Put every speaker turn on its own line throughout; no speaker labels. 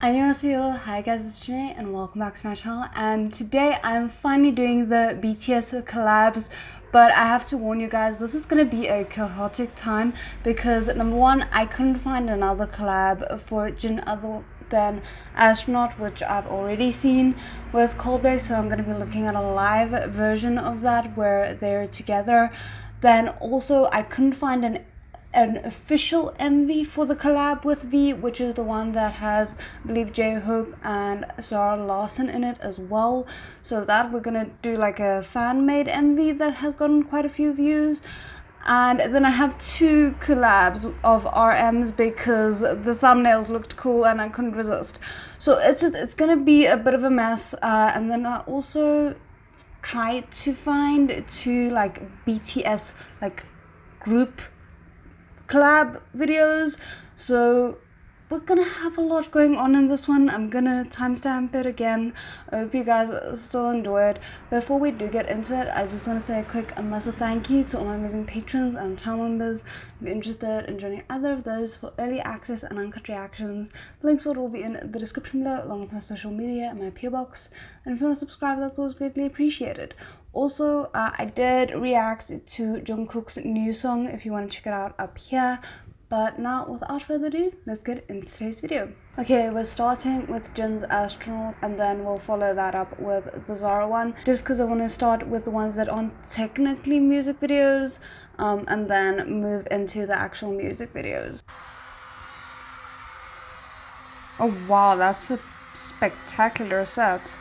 Annyeonghaseyo, hi guys, it's Janae and welcome back to my channel. And today I'm finally doing the BTS collabs, but I have to warn you guys, this is gonna be a chaotic time because number one, I couldn't find another collab for Jin other than Astronaut, which I've already seen with Coldplay, so I'm gonna be looking at a live version of that where they're together. Then also I couldn't find an official MV for the collab with V, which is the one that has, I believe, J-Hope and Zara Larsson in it as well. So that we're gonna do like a fan-made MV that has gotten quite a few views. And then I have two collabs of RMs because the thumbnails looked cool and I couldn't resist. So it's gonna be a bit of a mess. And then I also tried to find two like BTS like group collab videos, so we're gonna have a lot going on in this one. I'm gonna timestamp it again. I hope you guys still enjoy it. Before we do get into it, I just want to say a quick massive thank you to all my amazing patrons and channel members. If you're interested in joining either of those for early access and uncut reactions, the links for it will be in the description below, along with my social media and my PO box. And if you want to subscribe, that's always greatly appreciated. Also, I did react to Jungkook's new song if you want to check it out up here. But now, without further ado, let's get into today's video. Okay, we're starting with Jin's Astronaut, and then we'll follow that up with the Zara one, just because I want to start with the ones that aren't technically music videos, and then move into the actual music videos. Oh wow, that's a spectacular set.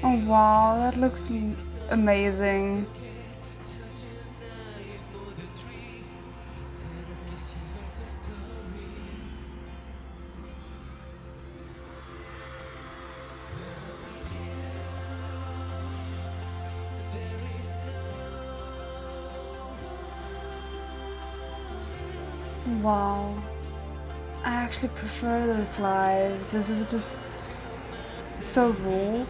Oh wow, that looks amazing. Wow, I actually prefer this live. This is just so raw.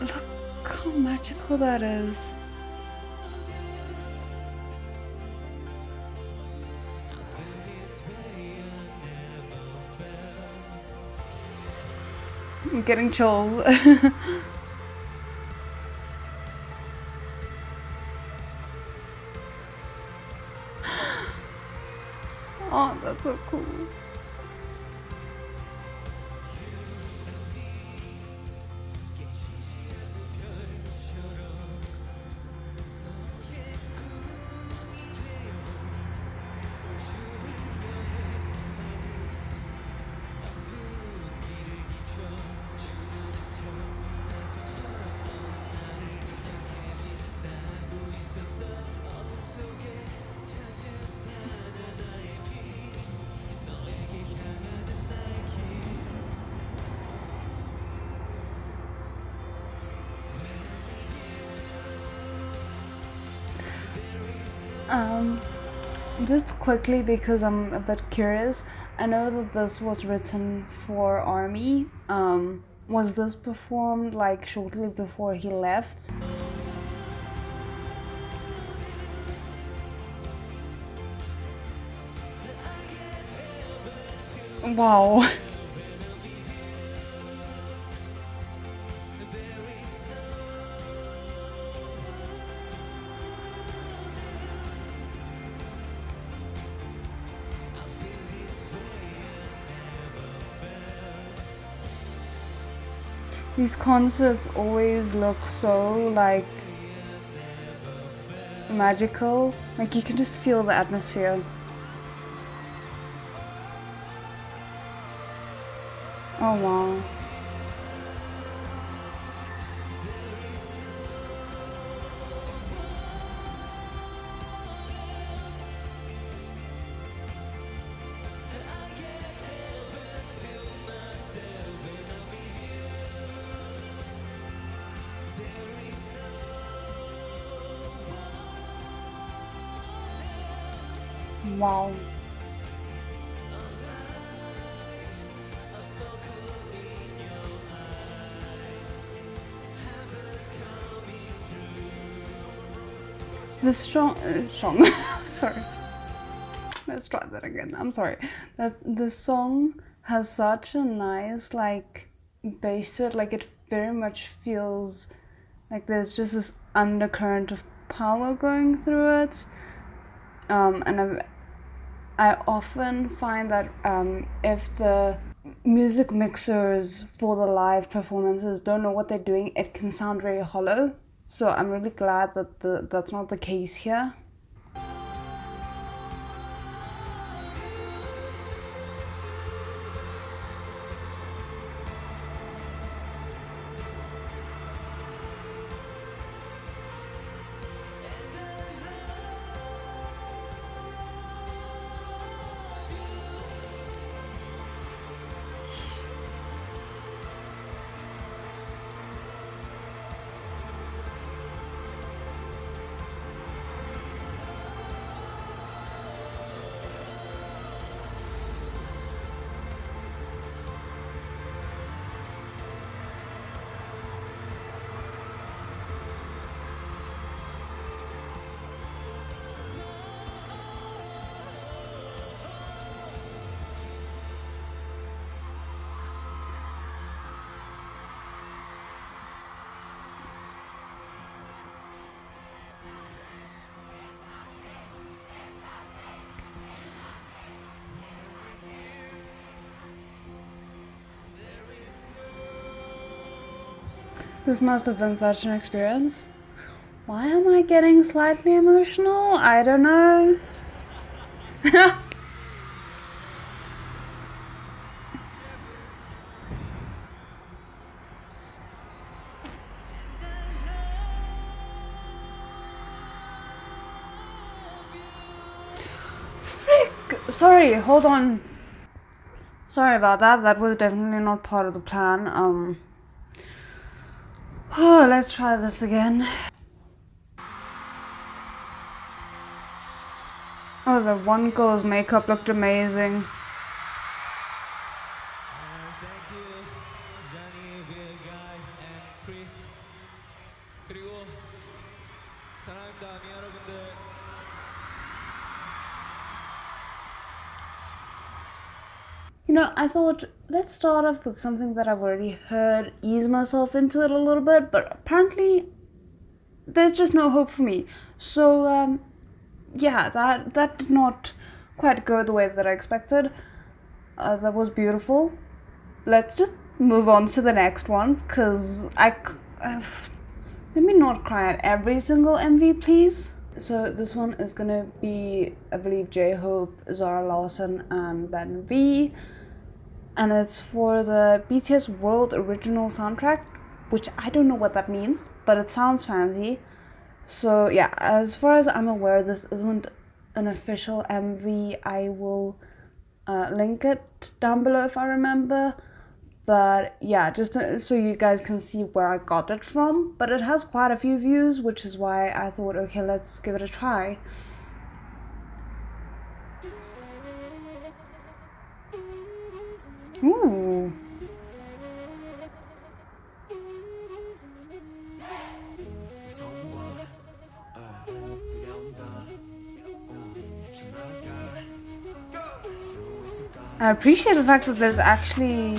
Look how magical that is. I'm getting chills. Oh, that's so cool. Just quickly, because I'm a bit curious, I know that this was written for ARMY. Was this performed like shortly before he left? Wow. These concerts always look so like magical, like you can just feel the atmosphere. Oh wow. Wow. The song, sorry. Let's try that again. I'm sorry. The song has such a nice like bass to it. Like it very much feels like there's just this undercurrent of power going through it. And I often find that if the music mixers for the live performances don't know what they're doing, it can sound very hollow. So I'm really glad that that's not the case here. This must have been such an experience. Why am I getting slightly emotional? I don't know. Frick! Sorry, hold on. Sorry about that. That was definitely not part of the plan. Oh, let's try this again. Oh, the one girl's makeup looked amazing. You know, I thought, let's start off with something that I've already heard, ease myself into it a little bit, but apparently there's just no hope for me. So, yeah, that did not quite go the way that I expected. That was beautiful. Let's just move on to the next one, because let me not cry at every single MV, please. So this one is gonna be, I believe, J-Hope, Zara Larsson, and then V. And it's for the BTS World original soundtrack, which I don't know what that means, but it sounds fancy. So yeah, as far as I'm aware, this isn't an official MV. I will link it down below if I remember. But yeah, just so you guys can see where I got it from. But it has quite a few views, which is why I thought, okay, let's give it a try. Ooh. I appreciate the fact that there's actually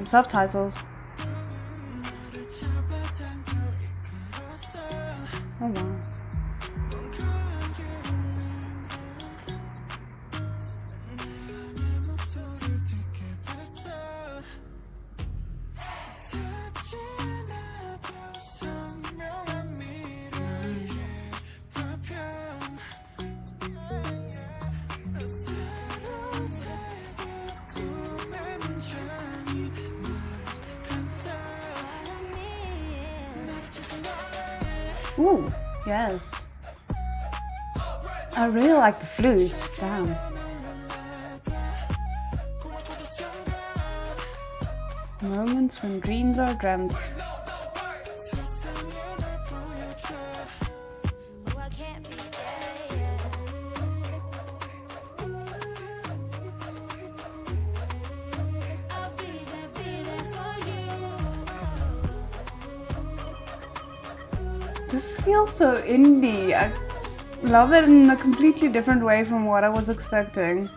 subtitles. Oh wow. Ooh, yes. I really like the flute. Damn. Moments when dreams are dreamt. This feels so indie. I love it in a completely different way from what I was expecting.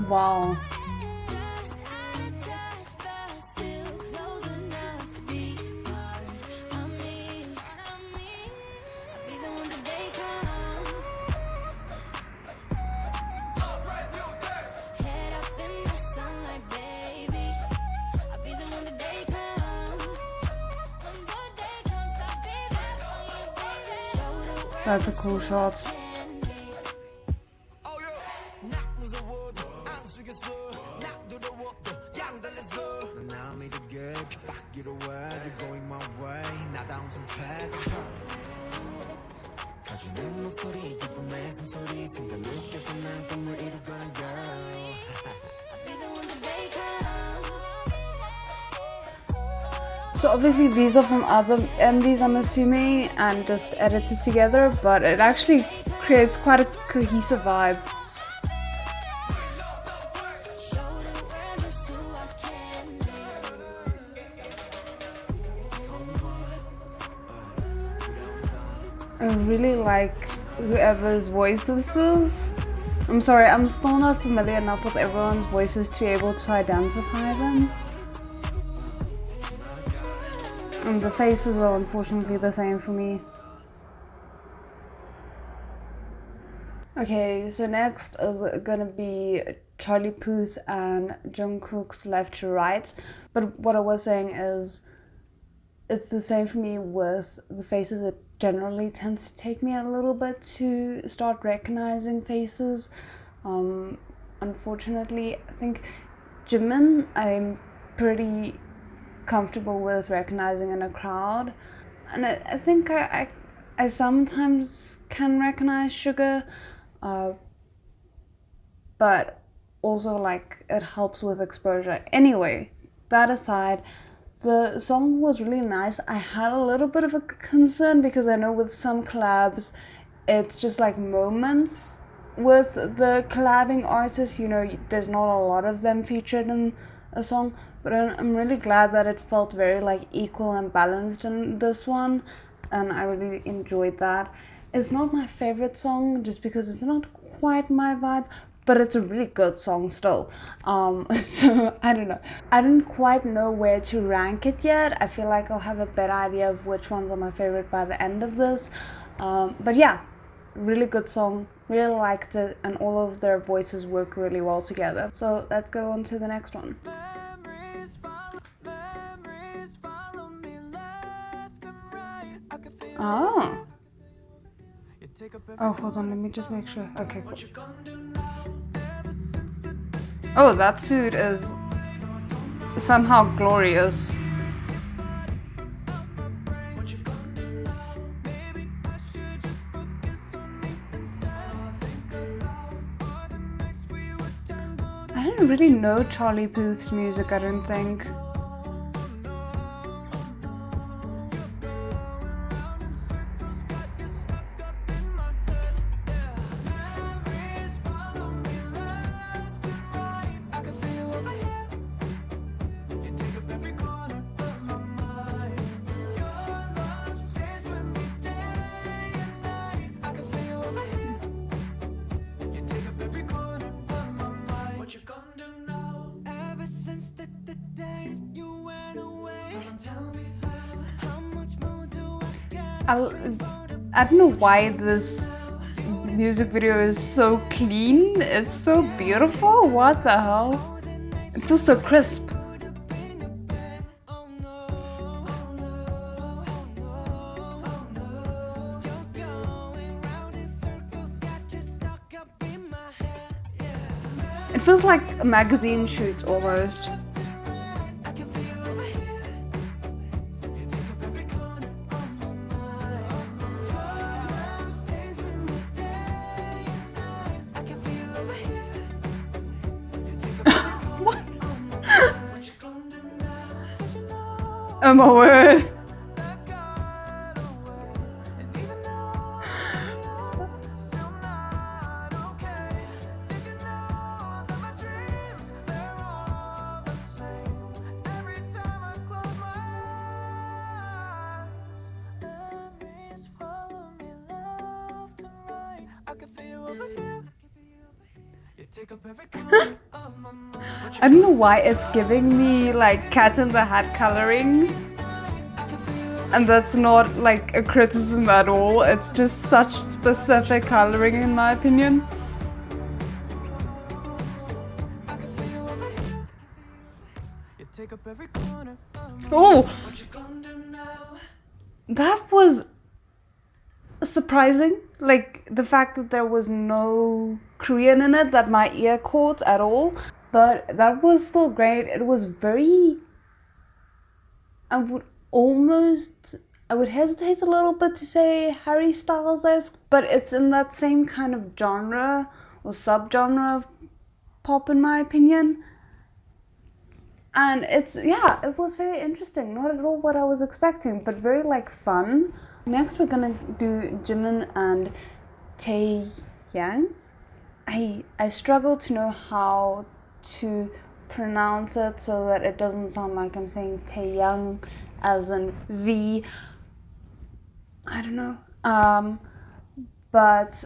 Wow. That's a cool shot. So obviously these are from other MVs, I'm assuming, and just edited together, but it actually creates quite a cohesive vibe. I really like whoever's voice this is. I'm sorry, I'm still not familiar enough with everyone's voices to be able to identify them. And the faces are unfortunately the same for me. Okay, so next is gonna be Charlie Puth and Jungkook's Left to Right. But what I was saying is, it's the same for me with the faces. It generally tends to take me a little bit to start recognizing faces. Unfortunately, I think Jimin, I'm pretty comfortable with recognizing in a crowd, and I think I sometimes can recognize Sugar, but also like it helps with exposure. Anyway, that aside, the song was really nice. I had a little bit of a concern because I know with some collabs it's just like moments with the collabing artists, you know, there's not a lot of them featured in a song, but I'm really glad that it felt very like equal and balanced in this one, and I really enjoyed that. It's not my favorite song just because it's not quite my vibe, but it's a really good song still. So I don't know. I don't quite know where to rank it yet. I feel like I'll have a better idea of which ones are my favorite by the end of this. But yeah, really good song. Really liked it, and all of their voices work really well together. So let's go on to the next one. Oh. Oh, hold on, let me just make sure. Okay, cool. Oh, that suit is somehow glorious. I didn't really know Charlie Puth's music, I don't think. I don't know why this music video is so clean. It's so beautiful. What the hell? It feels so crisp. It feels like a magazine shoot almost. Oh my word. I don't know why it's giving me like Cat in the Hat coloring, and that's not like a criticism at all, it's just such specific coloring in my opinion. Oh! That was surprising, like the fact that there was no Korean in it that my ear caught at all, but that was still great. It was very, I would hesitate a little bit to say Harry Styles-esque, but it's in that same kind of genre or subgenre of pop in my opinion. And it was very interesting, not at all what I was expecting, but very like fun. Next we're gonna do Jimin and Taeyang. I struggle to know how to pronounce it so that it doesn't sound like I'm saying Taeyang as in V. I don't know. But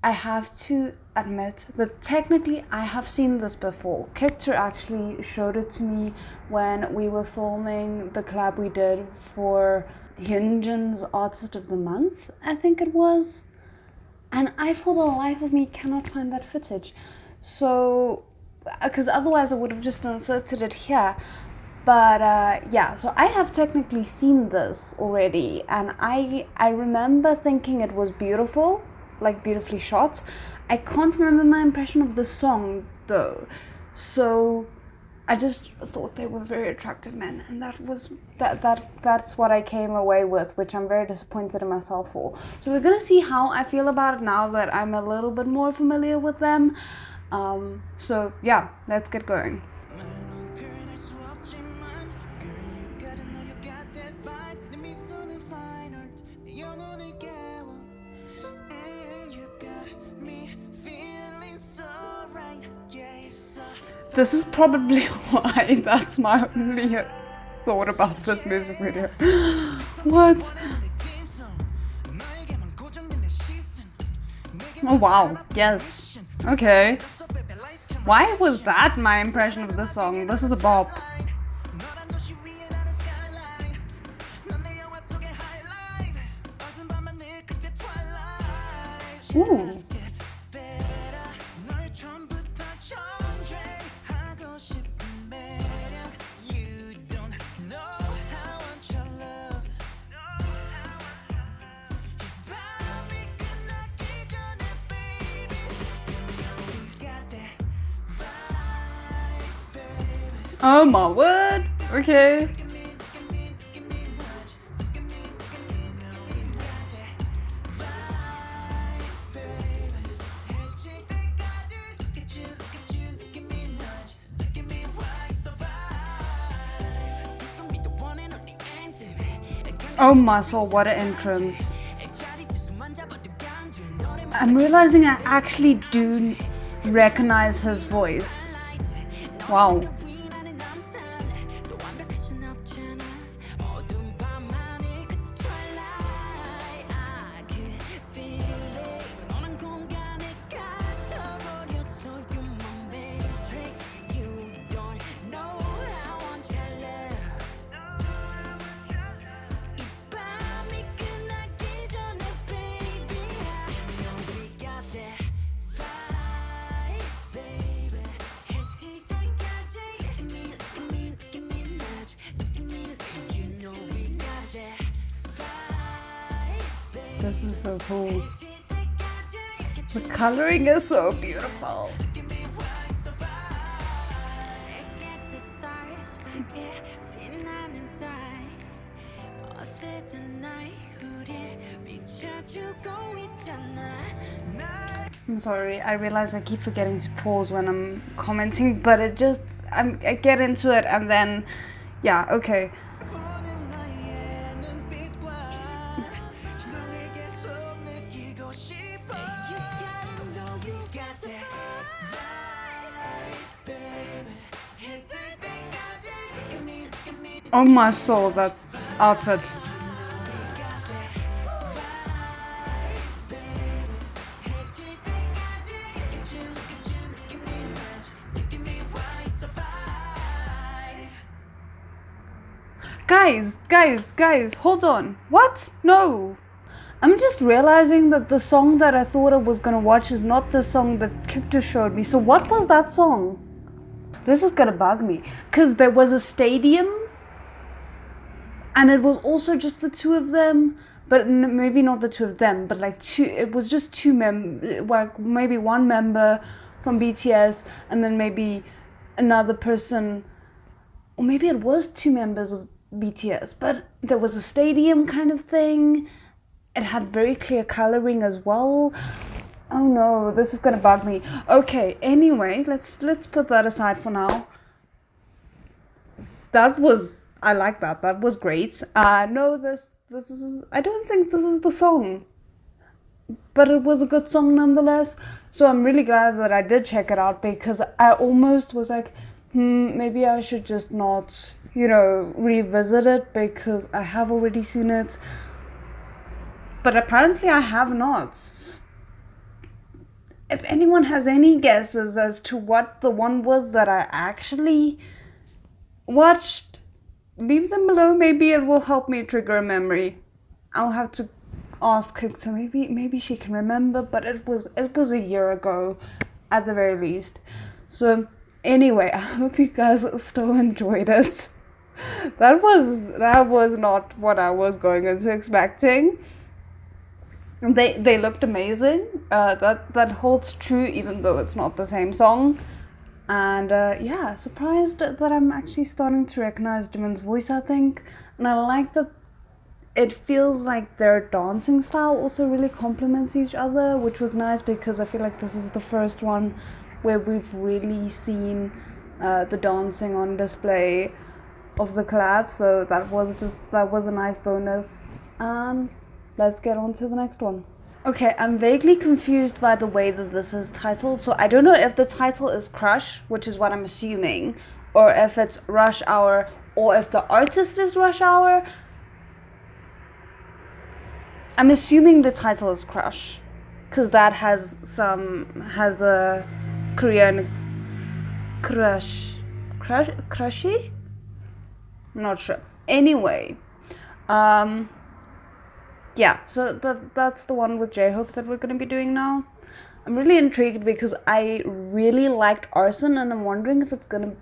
I have to admit that technically I have seen this before. Kictor actually showed it to me when we were filming the collab we did for Hyunjin's Artist of the Month, I think it was. And I, for the life of me, cannot find that footage. So, because otherwise I would have just inserted it here. But yeah, so I have technically seen this already, and I remember thinking it was beautiful, like beautifully shot. I can't remember my impression of the song though. So I just thought they were very attractive men, and that's what I came away with, which I'm very disappointed in myself for. So we're gonna see how I feel about it now that I'm a little bit more familiar with them. So yeah, let's get going. This is probably why that's my only thought about this music video. What? Oh wow, yes. Okay. Why was that my impression of this song? This is a bop. Ooh. Oh my word! Okay. Oh my soul, what an entrance. I'm realizing I actually do recognize his voice. Wow. This is so cool. The coloring is so beautiful. I'm sorry, I realize I keep forgetting to pause when I'm commenting, but I get into it and then, yeah, okay. Oh my soul, that outfit. Guys, hold on. What? No. I'm just realizing that the song that I thought I was gonna watch is not the song that Kipta showed me. So what was that song? This is gonna bug me. Because there was a stadium. And it was also just the two of them. But maybe not the two of them. But like two, it was just two like maybe one member from BTS. And then maybe another person. Or maybe it was two members of BTS. But there was a stadium kind of thing. It had very clear coloring as well. Oh no, this is gonna bug me. Okay, anyway, let's put that aside for now. I like that. That was great. No, this is, I don't think this is the song, but it was a good song nonetheless. So I'm really glad that I did check it out, because I almost was like, maybe I should just not, revisit it, because I have already seen it. But apparently I have not. If anyone has any guesses as to what the one was that I actually watched, leave them below. Maybe it will help me trigger a memory. I'll have to ask her to maybe she can remember, but it was a year ago at the very least. So anyway, I hope you guys still enjoyed it. That was not what I was going into expecting. They looked amazing. That holds true, even though it's not the same song. And yeah, surprised that I'm actually starting to recognize Jimin's voice, I think. And I like that it feels like their dancing style also really complements each other, which was nice, because I feel like this is the first one where we've really seen the dancing on display of the collab. So that was a nice bonus. Let's get on to the next one. Okay, I'm vaguely confused by the way that this is titled. So I don't know if the title is Crush, which is what I'm assuming, or if it's Rush Hour, or if the artist is Rush Hour. I'm assuming the title is Crush, because that has the Korean crushy? I'm not sure. Anyway, yeah, so that's the one with J-Hope that we're going to be doing now. I'm really intrigued because I really liked Arson, and I'm wondering if it's going to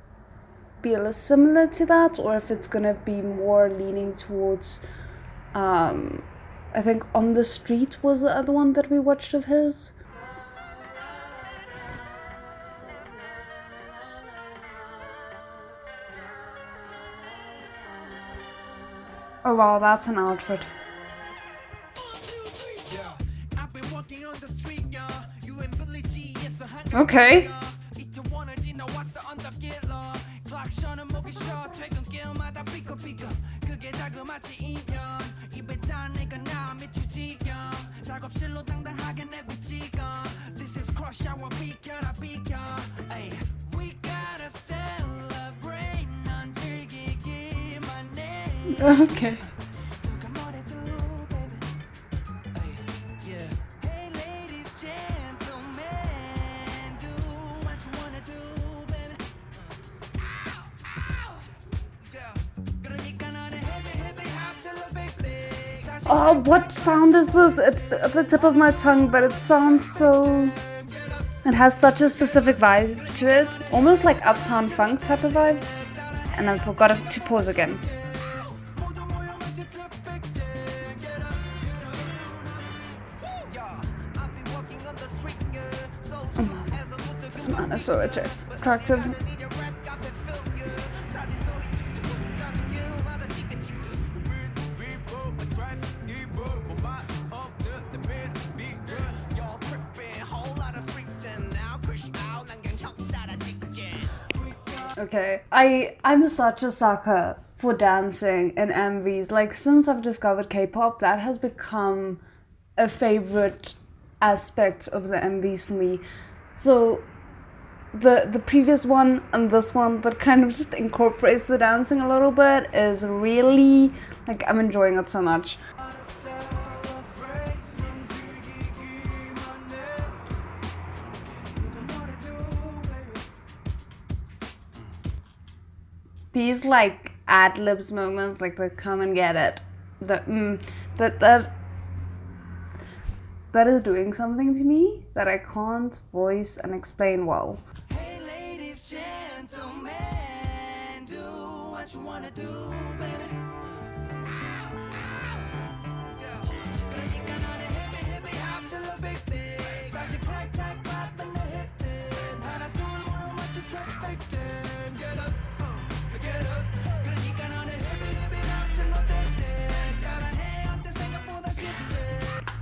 be a little similar to that, or if it's going to be more leaning towards, I think On the Street was the other one that we watched of his. Oh wow, that's an outfit. Okay. Okay. Oh, what sound is this? It's at the tip of my tongue, but it sounds so... It has such a specific vibe to it. Almost like Uptown Funk type of vibe. And I forgot to pause again. This man is so attractive. Okay, I'm such a sucker for dancing in MVs. Like, since I've discovered K-pop, that has become a favorite aspect of the MVs for me. So the previous one and this one, but kind of just incorporates the dancing a little bit, is really, like, I'm enjoying it so much. These like ad-libs moments, like the come and get it, that is doing something to me that I can't voice and explain well. Hey ladies, gentlemen, do what you wanna do, baby.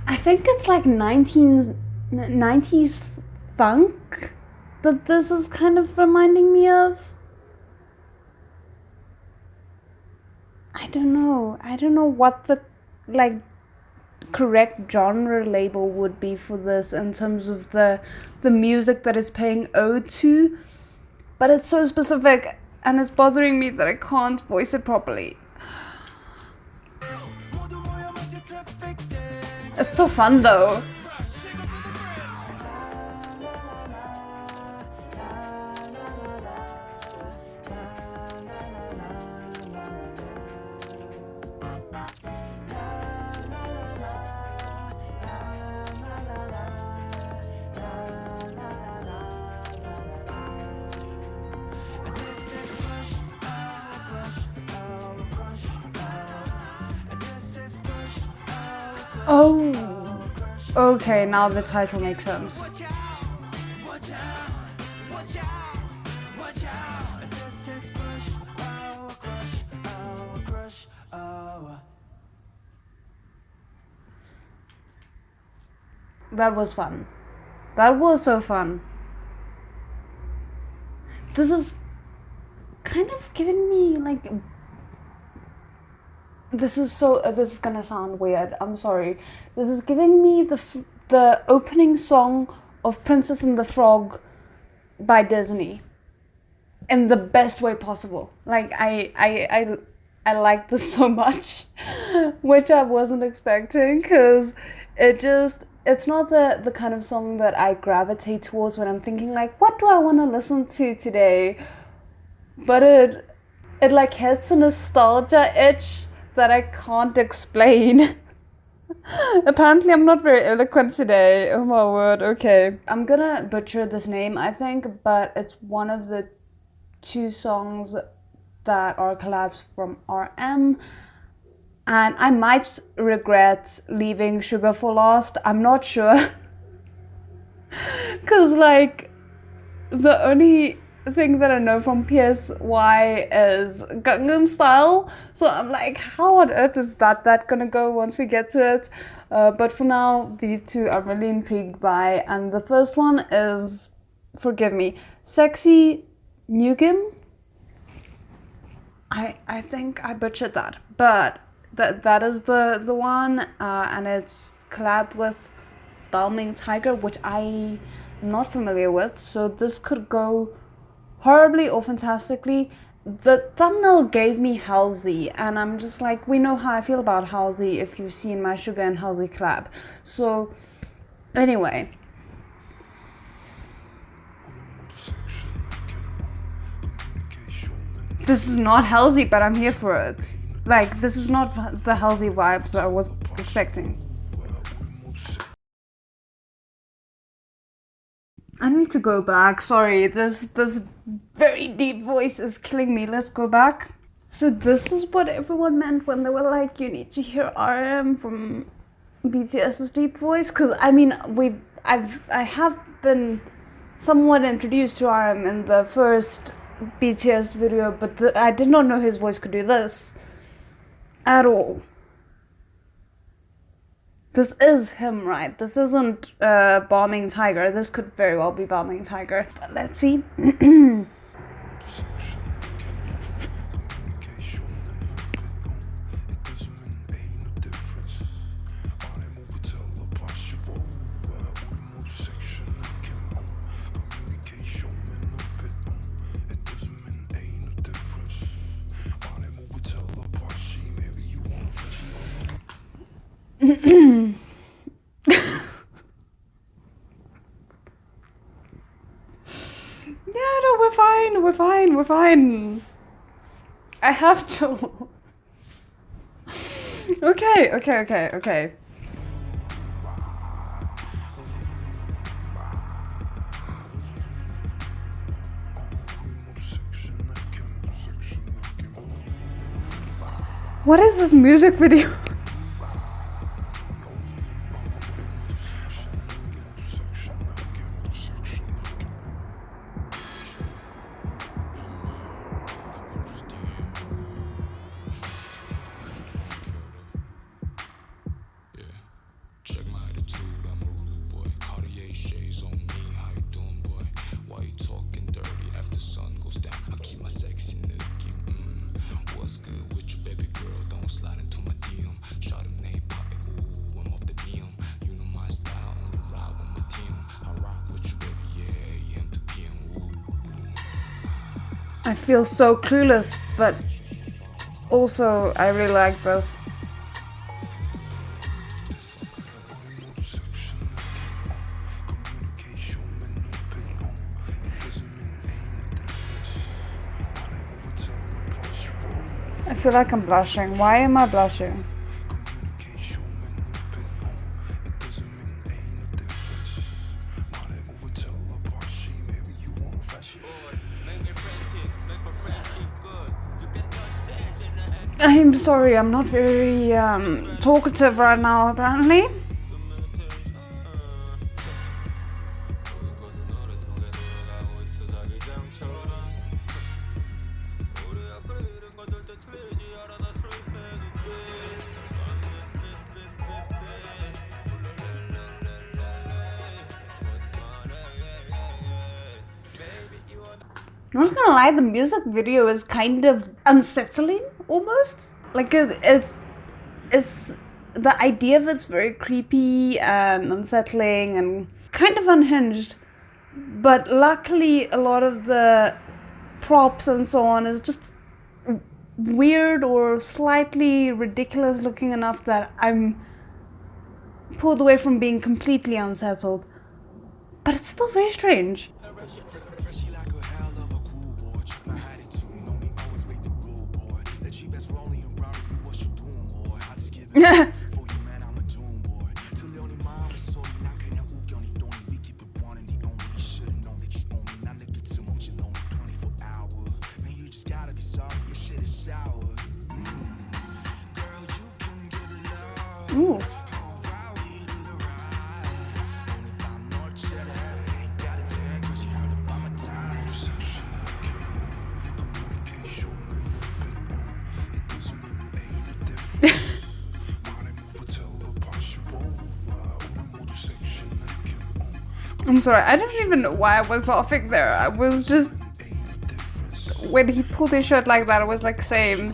I think it's like 1990s funk that this is kind of reminding me of. I don't know what the like correct genre label would be for this in terms of the music that is paying ode to, but it's so specific and it's bothering me that I can't voice it properly. It's so fun though. Oh, okay, now the title makes sense. That was fun. That was so fun. This is kind of giving me like... This is gonna sound weird, I'm sorry. This is giving me the opening song of Princess and the Frog by Disney in the best way possible. Like, I like this so much, which I wasn't expecting, because it's not the kind of song that I gravitate towards when I'm thinking like, what do I want to listen to today? But it like hits a nostalgia itch that I can't explain. Apparently I'm not very eloquent today. Oh my word, okay. I'm gonna butcher this name, I think, but it's one of the 2 songs that are collabs from RM. And I might regret leaving Sugar for last. I'm not sure. Cause like, the only thing that I know from PSY is Gangnam Style, so I'm like, how on earth is that gonna go once we get to it? But for now, these 2 I'm really intrigued by, and the first one is, forgive me, Sexy Nukim. I think I butchered that, but that is the one, and it's collabed with Balming Tiger, which I'm not familiar with, so this could go horribly or fantastically. The thumbnail gave me Halsey, and I'm just like, we know how I feel about Halsey if you've seen my Sugar and Halsey collab. So anyway, this is not Halsey, but I'm here for it. Like, this is not the Halsey vibes I was expecting. I need to go back. Sorry, this very deep voice is killing me. Let's go back. So this is what everyone meant when they were like, you need to hear RM from BTS's deep voice. Because I mean, I have been somewhat introduced to RM in the first BTS video, but I did not know his voice could do this at all. This is him, right? This isn't Bombing Tiger. This could very well be Bombing Tiger. But let's see. Yeah, no, we're fine. I have to. Okay. What is this music video? I feel so clueless, but also I really like this. I feel like I'm blushing. Why am I blushing? I'm sorry, I'm not very talkative right now, apparently. I'm not gonna lie, the music video is kind of unsettling, almost. Like it's the idea of it's very creepy and unsettling and kind of unhinged. But luckily, a lot of the props and so on is just weird or slightly ridiculous looking enough that I'm pulled away from being completely unsettled. But it's still very strange. Ooh. I'm sorry, I don't even know why I was laughing there. I was just... When he pulled his shirt like that, I was like, same.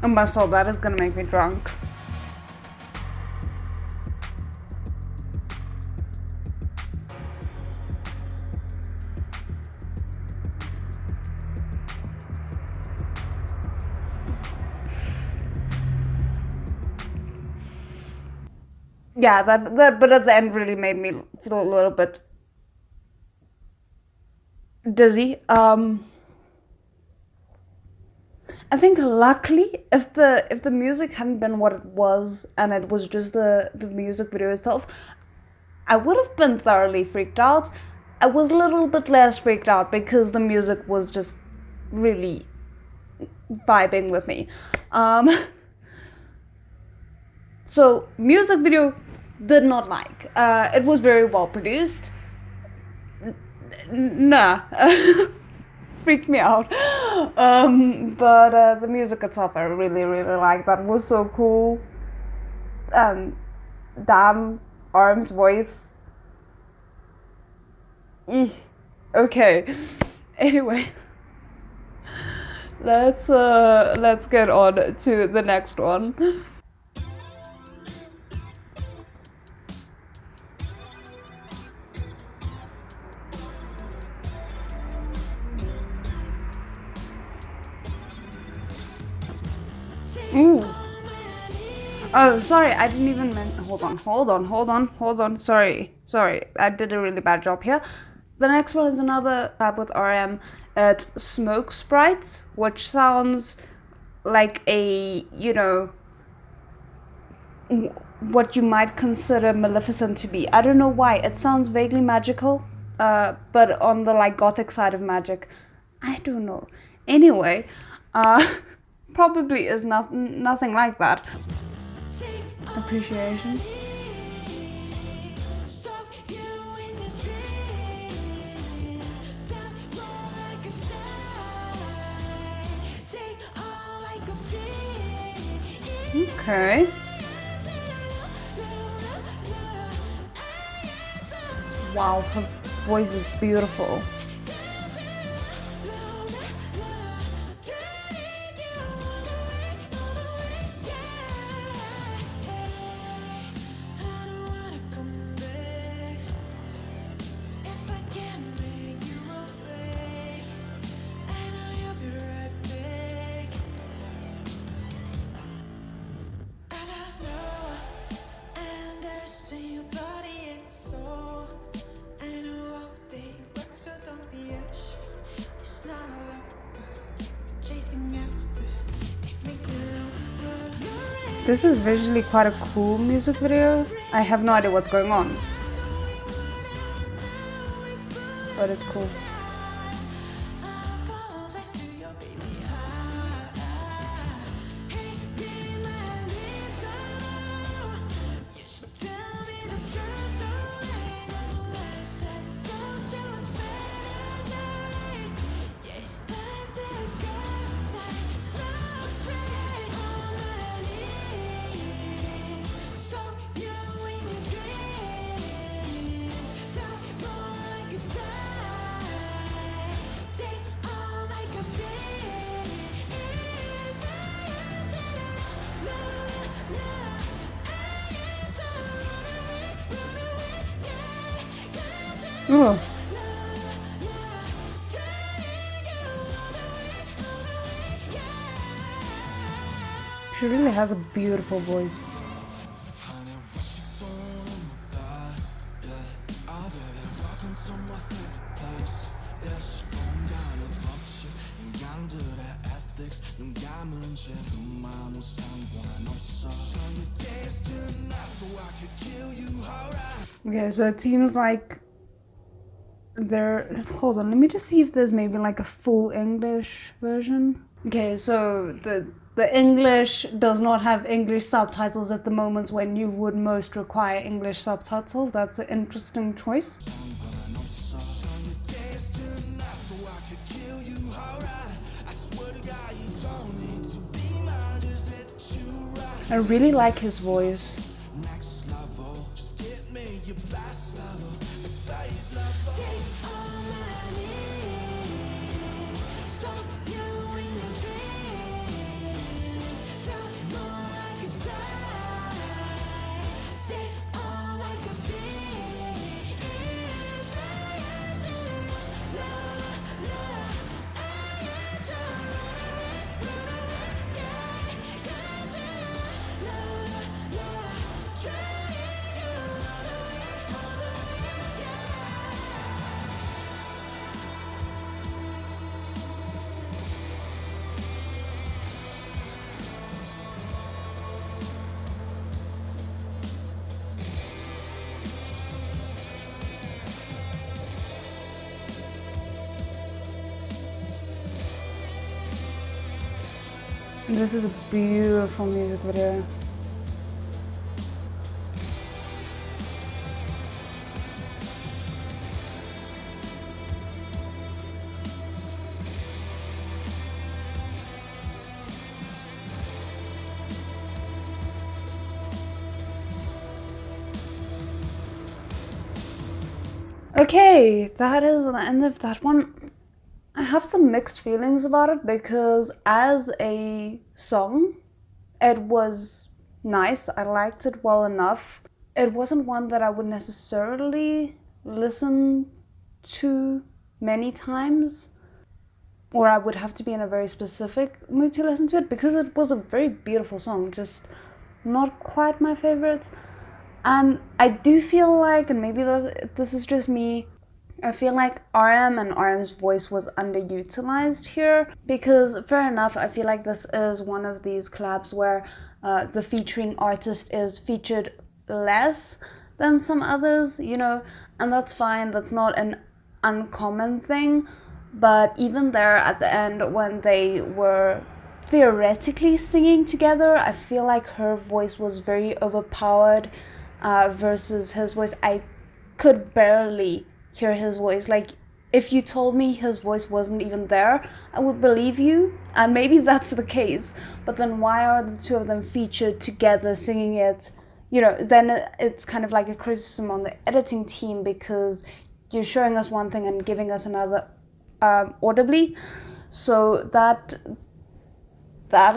Oh my soul, that is gonna make me drunk. Yeah, that but at the end really made me feel a little bit dizzy. I think luckily, if the music hadn't been what it was and it was just the music video itself, I would have been thoroughly freaked out. I was a little bit less freaked out because the music was just really vibing with me. So music video did not like. It was very well produced. Nah. Freaked me out. But the music itself I really like. That was so cool. Damn, Arm's voice. Eesh. Okay. Anyway, let's get on to the next one. Ooh. Oh, sorry, I didn't even hold on. Sorry, I did a really bad job here. The next one is another tab with RM. It's Smoke Sprite, which sounds like a, you know, what you might consider Maleficent to be. I don't know why. It sounds vaguely magical, but on the like gothic side of magic. I don't know. Anyway, probably is nothing like that. Appreciation. Okay. Wow, her voice is beautiful. This is visually quite a cool music video. I have no idea what's going on, but it's cool. Ooh. She really has a beautiful voice. Okay, so it seems like hold on, let me just see if there's maybe like a full English version. Okay, so the English does not have English subtitles at the moment when you would most require English subtitles. That's an interesting choice. I really like his voice. This is a beautiful music video. Okay, that is the end of that one. I have some mixed feelings about it because as a song, it was nice. I liked it well enough. It wasn't one that I would necessarily listen to many times, or I would have to be in a very specific mood to listen to it because it was a very beautiful song, just not quite my favorite. And I do feel like, and maybe this is just me, I feel like RM and RM's voice was underutilized here because, fair enough, I feel like this is one of these collabs where the featuring artist is featured less than some others, you know, and that's fine. That's not an uncommon thing. But even there at the end, when they were theoretically singing together, I feel like her voice was very overpowered versus his voice. I could barely hear his voice. Like, if you told me his voice wasn't even there, I would believe you, and maybe that's the case. But then why are the two of them featured together singing it? You know, then it's kind of like a criticism on the editing team because you're showing us one thing and giving us another audibly. So that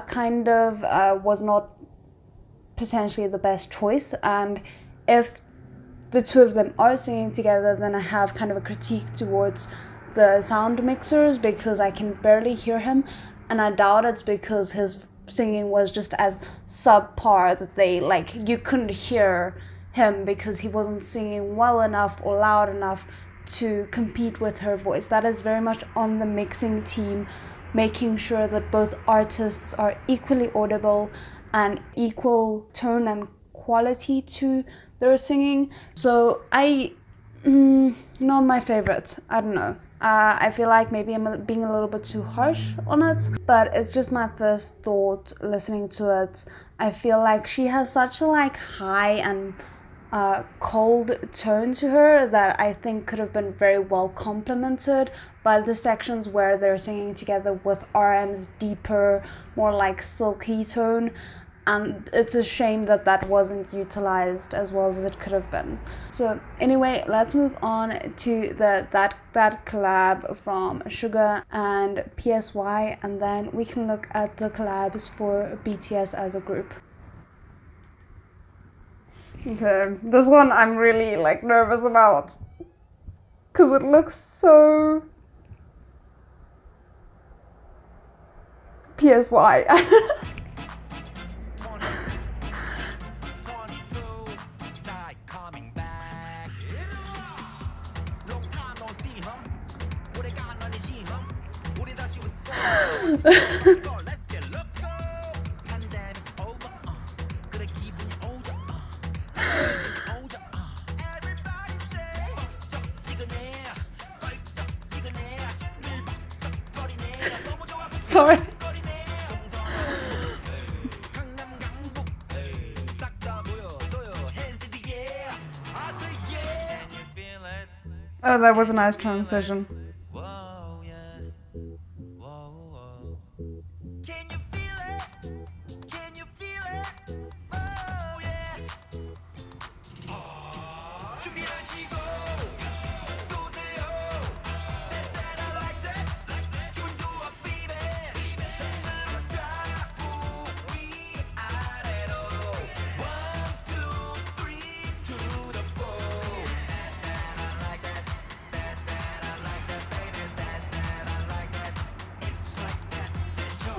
kind of was not potentially the best choice. And if the two of them are singing together, then I have kind of a critique towards the sound mixers because I can barely hear him, and I doubt it's because his singing was just as subpar that they, like, you couldn't hear him because he wasn't singing well enough or loud enough to compete with her voice. That is very much on the mixing team, making sure that both artists are equally audible and equal tone and quality to their singing. So not my favorite. I don't know. I feel like maybe I'm being a little bit too harsh on it, but it's just my first thought listening to it. I feel like she has such a like high and cold tone to her that I think could have been very well complemented by the sections where they're singing together with RM's deeper, more like silky tone. And it's a shame that that wasn't utilized as well as it could have been. So anyway, let's move on to that collab from Sugar and PSY, and then we can look at the collabs for BTS as a group. Okay, this one I'm really like nervous about because it looks so PSY. Sorry. Oh, that was a nice transition.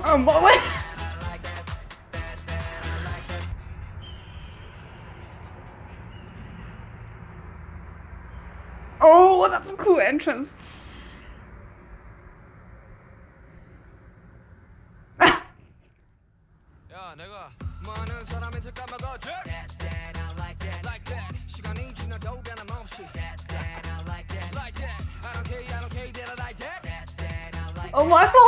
Oh boy. Oh, that's a cool entrance. Oh, muscle.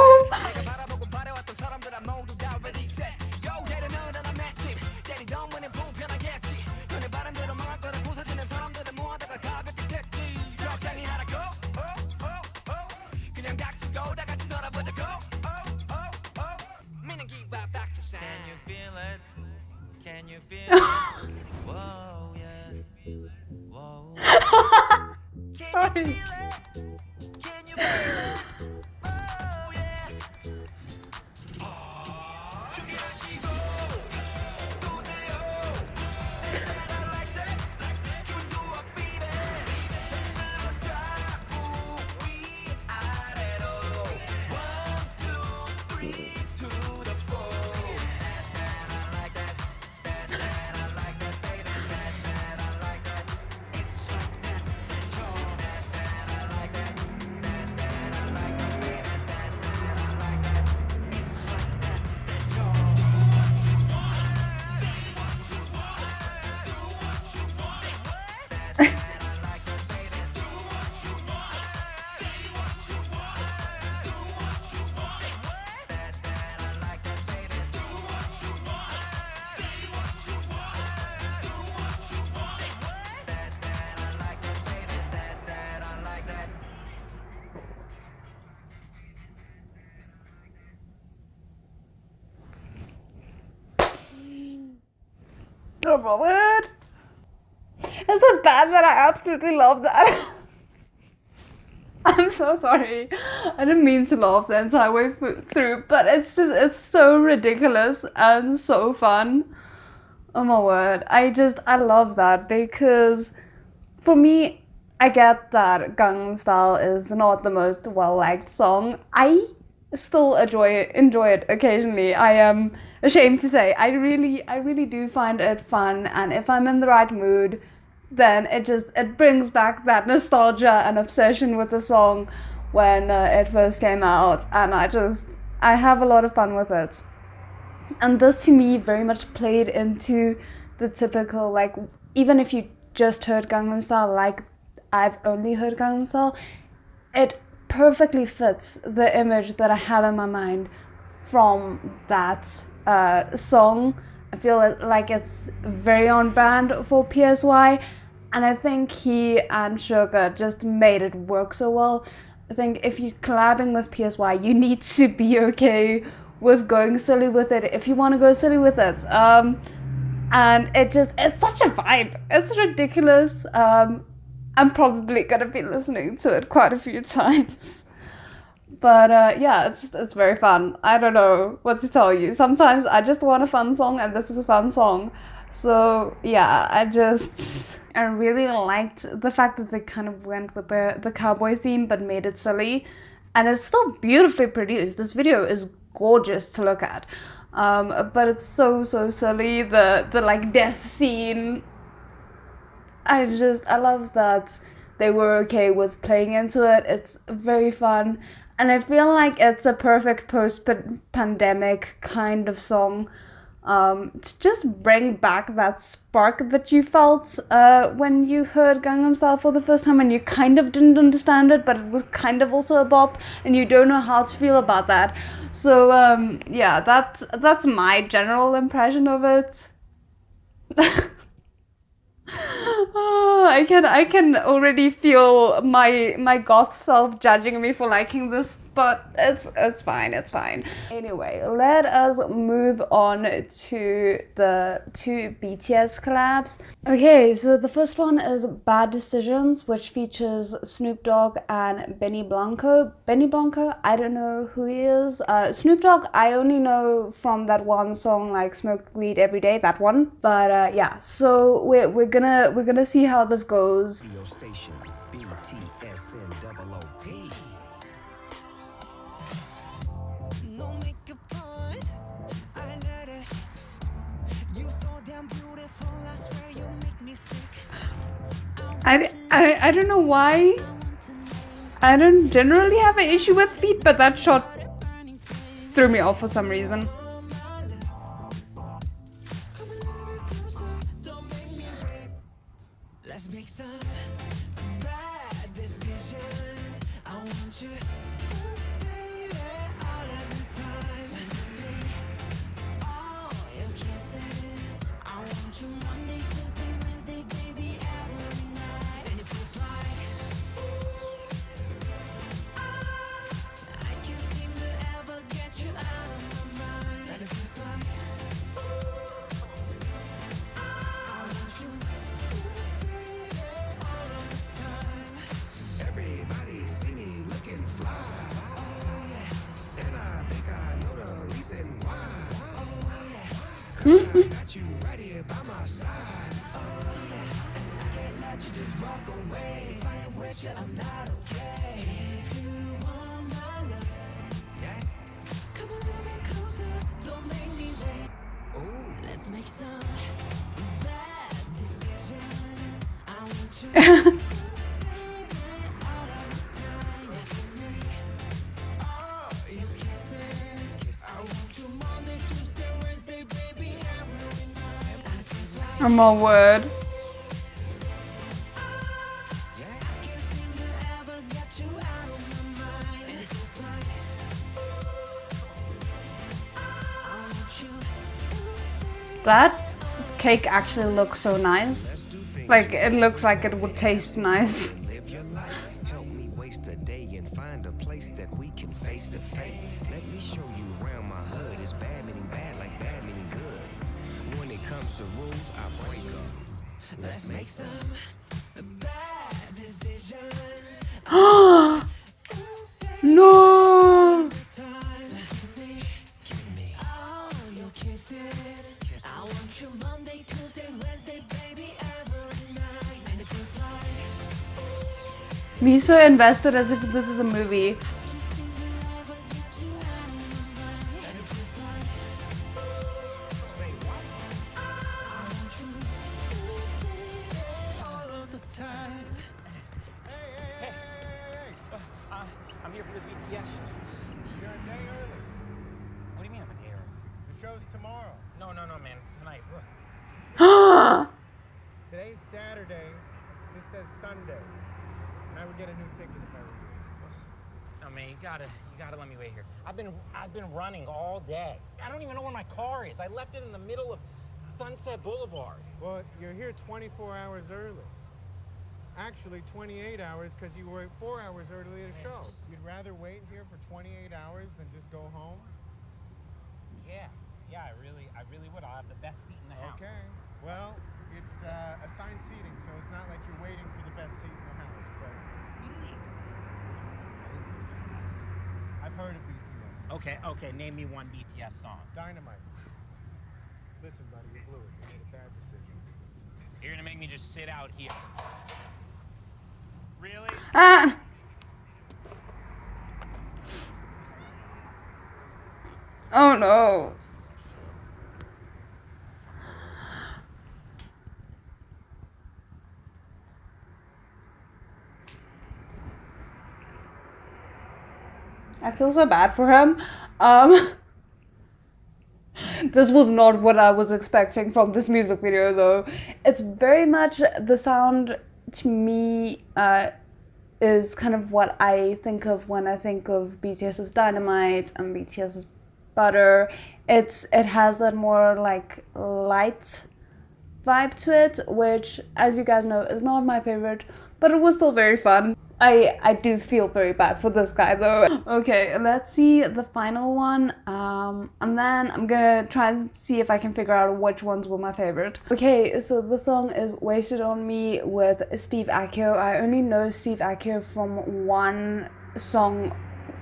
Can you feel it? Whoa, yeah. Whoa. Can
sorry.
Can you feel it? Oh yeah. 준비하시고 쏘세요. I like that. 기분 좋아, baby. 흔들어줘 우위 아래로. 1, 2, 3 to the 4. I like that. I like that, baby. I like that. It's like that. I like that. I like that, baby. I like that. It's like that. Do what you want. Say what you want. Do what you want. I like that, baby. Do what you want. Say what you want. Do what you want. I like that, baby. Do what you want. Say what you want. Do what you want. I like that, baby. I like that.
Oh my word. Is it bad that I absolutely love that? I'm so sorry. I didn't mean to laugh the entire way through, but it's so ridiculous and so fun. Oh my word. I love that because for me, I get that Gangnam Style is not the most well-liked song. I still enjoy it occasionally. I am ashamed to say I really do find it fun, and if I'm in the right mood, then it brings back that nostalgia and obsession with the song when it first came out, and I have a lot of fun with it. And this to me very much played into the typical, like, even if you just heard Gangnam Style, like I've only heard Gangnam Style, it perfectly fits the image that I have in my mind from that song. I feel like it's very on brand for PSY, and I think he and Sugar just made it work so well. I think if you're collabing with PSY, you need to be okay with going silly with it if you want to go silly with it. And it's such a vibe. It's ridiculous. I'm probably gonna be listening to it quite a few times. But yeah, it's very fun. I don't know what to tell you. Sometimes I just want a fun song, and this is a fun song. So yeah, I really liked the fact that they kind of went with the cowboy theme but made it silly. And it's still beautifully produced. This video is gorgeous to look at. But it's so silly. The like death scene. I love that they were okay with playing into it. It's very fun. And I feel like it's a perfect post-pandemic kind of song to just bring back that spark that you felt when you heard Gangnam Style for the first time and you kind of didn't understand it, but it was kind of also a bop and you don't know how to feel about that. So yeah, that's my general impression of it. Oh, I can already feel my goth self judging me for liking this, but it's fine. Anyway, let us move on to the two BTS collabs. Okay, so the first one is Bad Decisions, which features Snoop Dogg and Benny Blanco. Benny Blanco, I don't know who he is. Snoop Dogg, I only know from that one song, like Smoke Weed Every Day, that one. But yeah, so we're gonna see how this goes.
Radio station BTS OOP. No makeup on, I let it. You so damn beautiful, I swear you make me sick.
I don't know why. I don't generally have an issue with feet, but that shot threw me off for some reason.
Let's make some bad decisions. I want you, baby, all of the time. All your kisses. I want you Monday, Tuesday, Wednesday, baby, every night. And it feels like, I can't seem to ever get you out of my mind. And it feels like, I want you. got you right here by my side. And I can't let you just walk away. If I am with you, I'm not okay. If you want my love, yeah, come a little bit closer. Don't make me wait. Ooh, let's make some bad decisions. I want you. All of the time. All your kisses. I want you Monday, Tuesday, Wednesday, baby, every night. And it feels like
Oh my word.
I can't seem to ever get you out of my mind. And it feels like I want you.
That cake actually looks so nice. Like, it looks like it would taste nice.
Live your life, help me waste a day and find a place that we can face to face. Let me show you around my hood. It's bad meaning bad, like bad meaning good. When it comes to rules, I break them.
Let's make some bad decisions.
No!
All your kisses. I want you Monday, Tuesday, Wednesday, baby, every night. And it feels like
Me so invested as if this is a movie.
I can't seem to ever get you out of my mind. And it feels like I want you all of the time.
I'm here for the BTS show.
You're a day early.
What do you mean I'm a day early?
The show's tomorrow.
No, man. It's tonight. Look.
Today's Saturday. This says Sunday. And I would get a new ticket if I were you.
No, man. You gotta let me wait here. I've been running all day. I don't even know where my car is. I left it in the middle of Sunset Boulevard.
Well, you're here 24 hours early. Actually, 28 hours because you were 4 hours early at a show. You'd rather wait here for 28 hours than just go home?
Yeah, I really would. I'll have the best seat in the house.
Okay. Well, it's assigned seating, so it's not like you're waiting for the best seat in the house, but I've heard of BTS.
Okay. Name me one BTS song.
Dynamite. Listen, buddy, you blew it. You made a bad decision.
You're gonna make me just sit out here. Really?
Ah! Oh no. I feel so bad for him. This was not what I was expecting from this music video though. It's very much the sound to me is kind of what I think of when I think of BTS's Dynamite and BTS's Butter. It has that more like light vibe to it, which as you guys know is not my favorite, but it was still very fun. I do feel very bad for this guy though. Okay, let's see the final one, and then I'm gonna try and see if I can figure out which ones were my favorite. Okay, so the song is Wasted on Me with Steve Aoki. I only know Steve Aoki from one song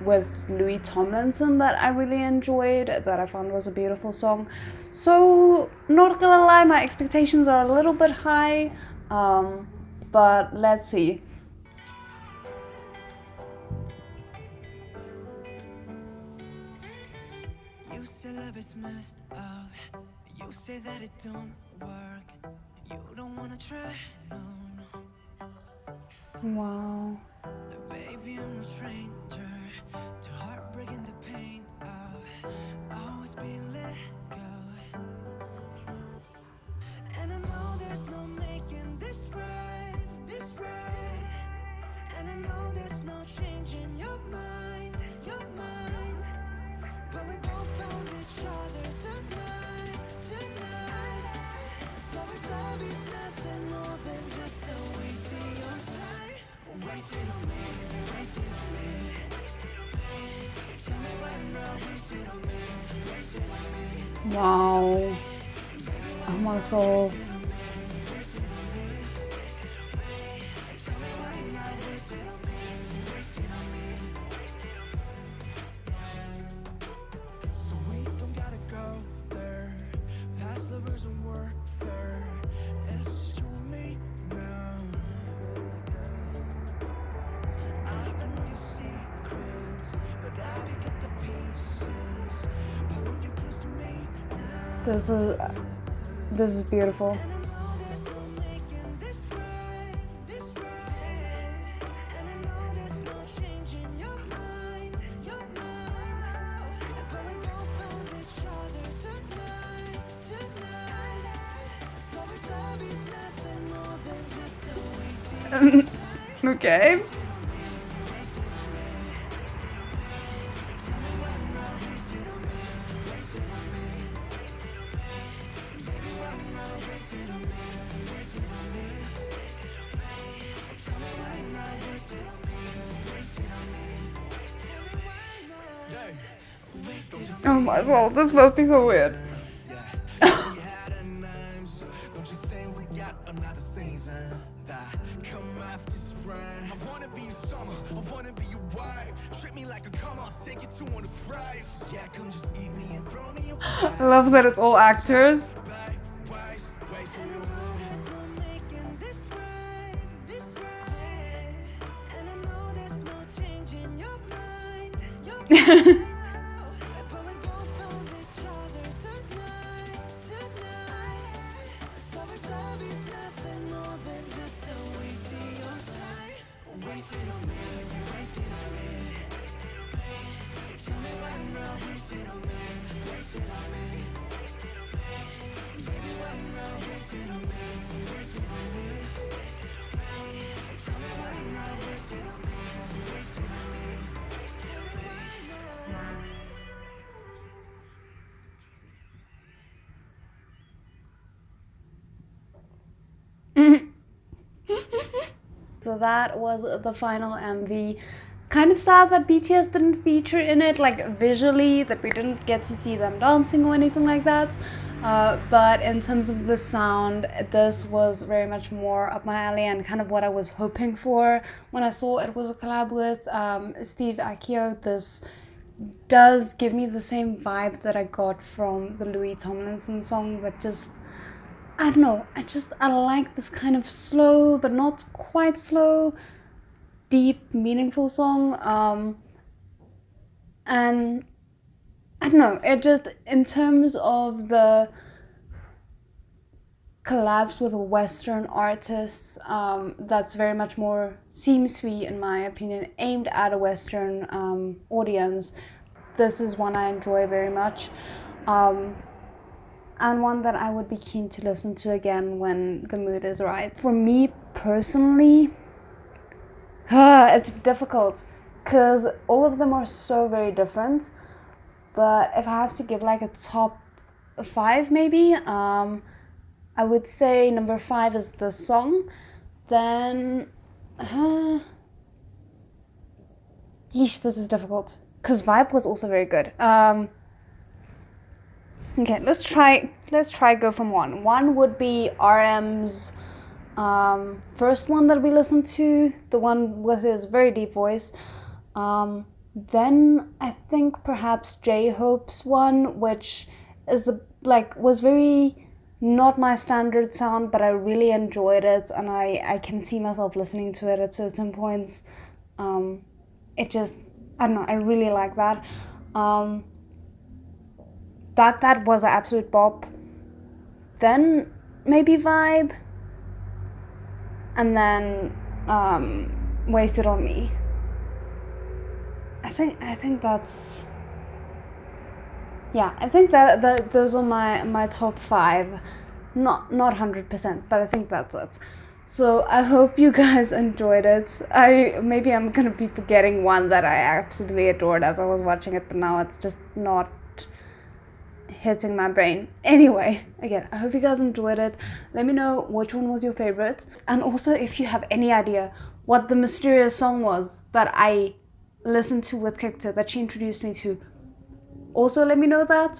with Louis Tomlinson that I really enjoyed, that I found was a beautiful song. So not gonna lie, my expectations are a little bit high, but let's see.
You say love is messed up. You say that it don't work. You don't wanna try, no.
Wow.
Baby, I'm no stranger to heartbreak and the pain of always being let go. And I know there's no making this right, this right. And I know there's no changing your mind, your mind. But we both found each other tonight, tonight. So if love is nothing more than just a waste of your time, waste it on me, waste it on me. Tell me right now, waste it on me, waste it on me.
Wow. Oh my soul.
So we don't gotta go there. Past
This is beautiful. Okay. Oh my soul, this must be so weird. I love that it's all actors. So that was the final MV. Kind of sad that BTS didn't feature in it, like visually, that we didn't get to see them dancing or anything like that. But in terms of the sound, this was very much more up my alley and kind of what I was hoping for when I saw it was a collab with Steve Aoki. This does give me the same vibe that I got from the Louis Tomlinson song, that just, I don't know, I like this kind of slow but not quite slow, deep, meaningful song. And I don't know, it just, in terms of the collabs with Western artists, that's very much more, seems to be, in my opinion, aimed at a Western audience. This is one I enjoy very much. And one that I would be keen to listen to again when the mood is right. For me personally, it's difficult because all of them are so very different. But if I have to give like a top 5 maybe, I would say number 5 is the song. Then, yeesh, this is difficult because Vibe was also very good. Okay, let's try go from one. One would be RM's first one that we listened to, the one with his very deep voice. Then I think perhaps J-Hope's one, which is was very not my standard sound, but I really enjoyed it, and I can see myself listening to it at certain points. It just, I don't know, I really like that. That was an absolute bop. Then maybe Vibe, and then Wasted on Me. I think that's, yeah, I think that those are my top 5. Not 100%, but I think that's it. So I hope you guys enjoyed it. Maybe I'm gonna be forgetting one that I absolutely adored as I was watching it, but now it's just not hitting my brain. Anyway, again, I hope you guys enjoyed it. Let me know which one was your favorite, and also if you have any idea what the mysterious song was that I listened to with Kikta, that she introduced me to. Also let me know that,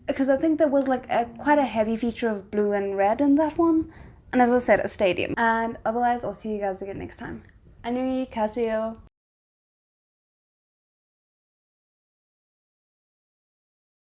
because I think there was like quite a heavy feature of blue and red in that one, and as I said, a stadium. And otherwise, I'll see you guys again next time. Annui, Casio.